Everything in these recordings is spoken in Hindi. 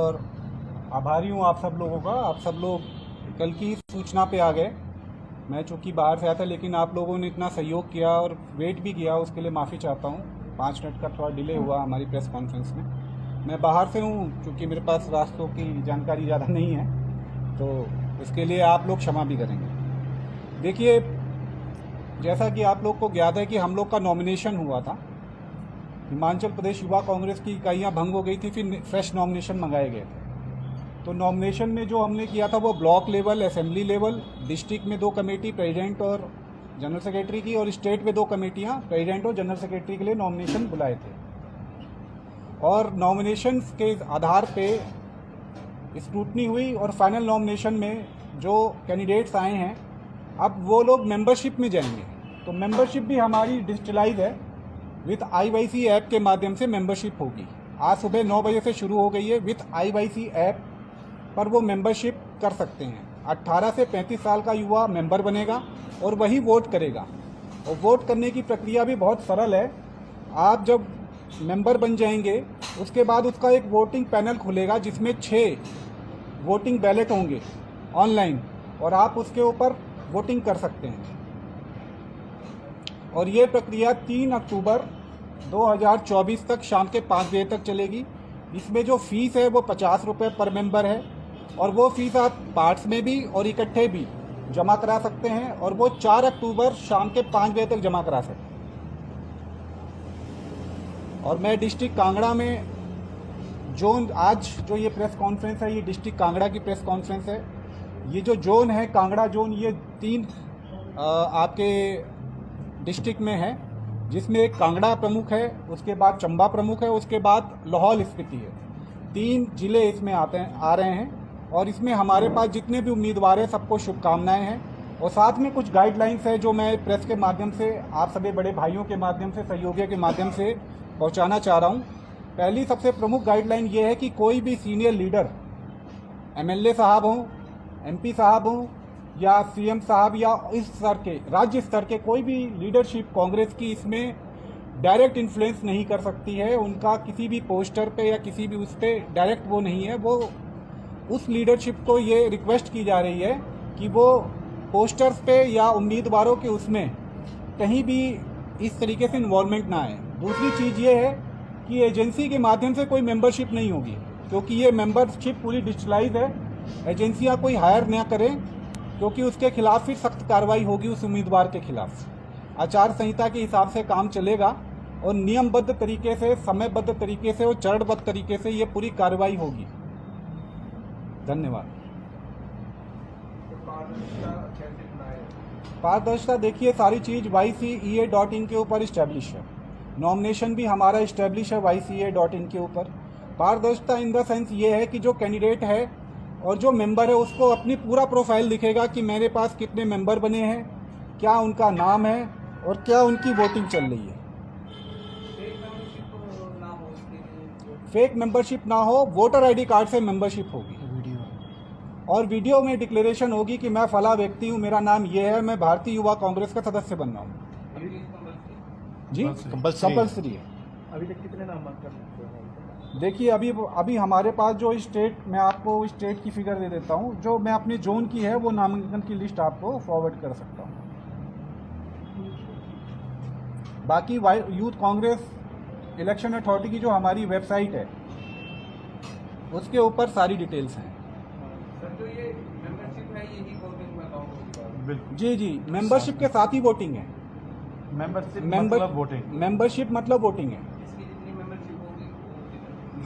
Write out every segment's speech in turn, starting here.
और आभारी हूँ आप सब लोगों का। आप सब लोग कल की सूचना पे आ गए। मैं चूँकि बाहर से आया था, लेकिन आप लोगों ने इतना सहयोग किया और वेट भी किया, उसके लिए माफ़ी चाहता हूँ। 5 मिनट का थोड़ा डिले हुआ हमारी प्रेस कॉन्फ्रेंस में। मैं बाहर से हूँ, चूँकि मेरे पास रास्तों की जानकारी ज़्यादा नहीं है, तो इसके लिए आप लोग क्षमा भी करेंगे। देखिए, जैसा कि आप लोग को ज्ञात है कि हम लोग का नॉमिनेशन हुआ था। हिमाचल प्रदेश युवा कांग्रेस की इकाइयाँ भंग हो गई थी, फिर फ्रेश नॉमिनेशन मंगाए गए थे। तो नॉमिनेशन में जो हमने किया था वो block level, assembly level, district में 2 कमेटी, प्रेसिडेंट और जनरल सेक्रेटरी की, और स्टेट में 2 कमेटियाँ प्रेसिडेंट और जनरल सेक्रेटरी के लिए नॉमिनेशन बुलाए थे। और नॉमिनेशन के आधार पे स्क्रूटनी हुई और फाइनल नॉमिनेशन में जो कैंडिडेट्स आए हैं, अब वो लोग मेंबरशिप में जाएंगे। तो मेंबरशिप भी हमारी डिजिटलाइज है, विथ IYC ऐप के माध्यम से मेंबरशिप होगी। आज सुबह 9 बजे से शुरू हो गई है। विथ IYC ऐप पर वो मेंबरशिप कर सकते हैं। 18 से 35 साल का युवा मेंबर बनेगा और वही वोट करेगा। और वोट करने की प्रक्रिया भी बहुत सरल है। आप जब मेंबर बन जाएंगे, उसके बाद उसका एक वोटिंग पैनल खुलेगा जिसमें 6 वोटिंग बैलेट होंगे ऑनलाइन, और आप उसके ऊपर वोटिंग कर सकते हैं। और ये प्रक्रिया 3 अक्टूबर 2024 तक शाम के 5 बजे तक चलेगी। इसमें जो फीस है वो 50 रुपये पर मेंबर है, और वो फीस आप पार्ट्स में भी और इकट्ठे भी जमा करा सकते हैं, और वो 4 अक्टूबर शाम के 5 बजे तक जमा करा सकते हैं। और मैं डिस्ट्रिक्ट कांगड़ा में जोन, आज जो ये प्रेस कॉन्फ्रेंस है, ये डिस्ट्रिक्ट कांगड़ा की प्रेस कॉन्फ्रेंस है। ये जो जोन है कांगड़ा जोन, ये 3 आपके डिस्ट्रिक्ट में है, जिसमें एक कांगड़ा प्रमुख है, उसके बाद चंबा प्रमुख है, उसके बाद लाहौल स्पीति है। 3 जिले इसमें आ रहे हैं। और इसमें हमारे पास जितने भी उम्मीदवार हैं, सबको शुभकामनाएं हैं। और साथ में कुछ गाइडलाइंस है जो मैं प्रेस के माध्यम से, आप सभी बड़े भाइयों के माध्यम से, सहयोगियों के माध्यम से पहुंचाना चाह रहा हूं। पहली सबसे प्रमुख गाइडलाइन ये है कि कोई भी सीनियर लीडर, MLA साहब हों, MP साहब हों, या CM साहब, या इस स्तर के, राज्य स्तर के कोई भी लीडरशिप कांग्रेस की इसमें डायरेक्ट इन्फ्लुएंस नहीं कर सकती है। उनका किसी भी पोस्टर पे या किसी भी उस पर डायरेक्ट वो नहीं है। वो उस लीडरशिप को ये रिक्वेस्ट की जा रही है कि वो पोस्टर्स पे या उम्मीदवारों के उसमें कहीं भी इस तरीके से इन्वॉल्वमेंट ना आए। दूसरी चीज़ ये है कि एजेंसी के माध्यम से कोई मेंबरशिप नहीं होगी, क्योंकि ये मेंबरशिप पूरी डिजिटलाइज है। एजेंसियां कोई हायर ना करें, क्योंकि उसके खिलाफ फिर सख्त कार्रवाई होगी उस उम्मीदवार के खिलाफ। आचार संहिता के हिसाब से काम चलेगा और नियमबद्ध तरीके से, समयबद्ध तरीके से और चरणबद्ध तरीके से ये पूरी कार्रवाई होगी। धन्यवाद। पारदर्शिता देखिए, सारी चीज़ YCEA.in के ऊपर इस्टेब्लिश है। नॉमिनेशन भी हमारा इस्टेब्लिश है YCEA.in के ऊपर। पारदर्शिता इन द सेंस ये है कि जो कैंडिडेट है और जो मेंबर है, उसको अपनी पूरा प्रोफाइल दिखेगा कि मेरे पास कितने मेंबर बने हैं, क्या उनका नाम है और क्या उनकी वोटिंग चल रही है। फेक मेंबरशिप ना हो, वोटर ID कार्ड से मेंबरशिप होगी। और वीडियो में डिक्लेरेशन होगी कि मैं फला व्यक्ति हूँ, मेरा नाम ये है, मैं भारतीय युवा कांग्रेस का सदस्य बन रहा हूँ। जी, कंपल्सरी है। अभी तक कितने नामांकन? देखिए, अभी हमारे पास जो स्टेट, मैं आपको स्टेट की फिगर दे देता हूँ, जो मैं अपने जोन की है वो नामांकन की लिस्ट आपको फॉरवर्ड कर सकता हूँ। बाकी यूथ कांग्रेस इलेक्शन अथॉरिटी की जो हमारी वेबसाइट है, उसके ऊपर सारी डिटेल्स हैं। सर, तो ये मेंबरशिप है, यही वोटिंग में काउंट होगी? बिल्कुल जी, मेंबरशिप के साथ ही वोटिंग है। मेंबरशिप मतलब वोटिंग है। इसकी जितनी मेंबरशिप होगी,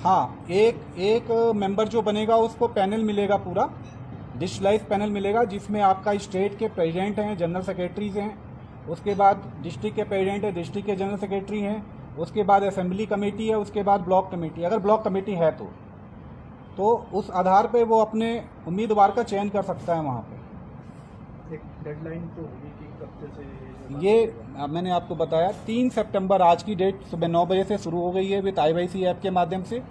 हाँ, एक मेंबर जो बनेगा उसको पैनल मिलेगा, पूरा डिजिटलाइज पैनल मिलेगा, जिसमें आपका स्टेट के प्रेसिडेंट हैं, जनरल सेक्रेटरीज हैं, उसके बाद डिस्ट्रिक्ट के प्रेसिडेंट है, डिस्ट्रिक्ट के जनरल सेक्रेटरी हैं, उसके बाद असेंबली कमेटी है, उसके बाद ब्लॉक कमेटी, अगर ब्लॉक कमेटी है तो उस आधार पे वो अपने उम्मीदवार का चयन कर सकता है वहाँ पे। एक डेडलाइन तो होगी कि कब से ये मैंने आपको बताया 3 सितंबर, आज की डेट सुबह 9 बजे से शुरू हो गई है विद IYC ऐप के माध्यम से,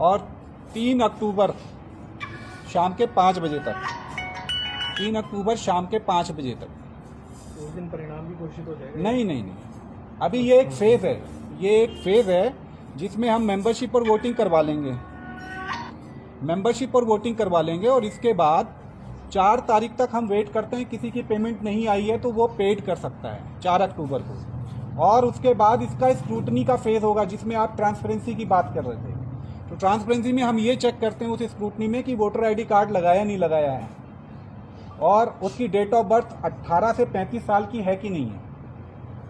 और 3 अक्टूबर शाम के 5 बजे तक, 3 अक्टूबर शाम के 5 बजे तक। उस दिन परिणाम भी घोषित हो जाएगा? नहीं, अभी ये एक फेज़ है, जिसमें हम मेंबरशिप और वोटिंग करवा लेंगे। मेंबरशिप और वोटिंग करवा लेंगे और इसके बाद 4 तारीख तक हम वेट करते हैं। किसी की पेमेंट नहीं आई है तो वो पेड कर सकता है 4 अक्टूबर को। और उसके बाद इसका स्क्रूटनी का फेज होगा, जिसमें आप ट्रांसपेरेंसी की बात कर रहे थे। तो ट्रांसपेरेंसी में हम ये चेक करते हैं उस स्क्रूटनी में कि वोटर आईडी कार्ड लगाया नहीं लगाया है, और उसकी डेट ऑफ बर्थ 18 से 35 साल की है कि नहीं है।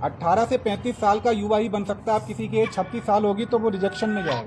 18 से 35 साल का युवा ही बन सकता है। आप किसी की एज 36 साल होगी तो वो रिजेक्शन में जाएगा।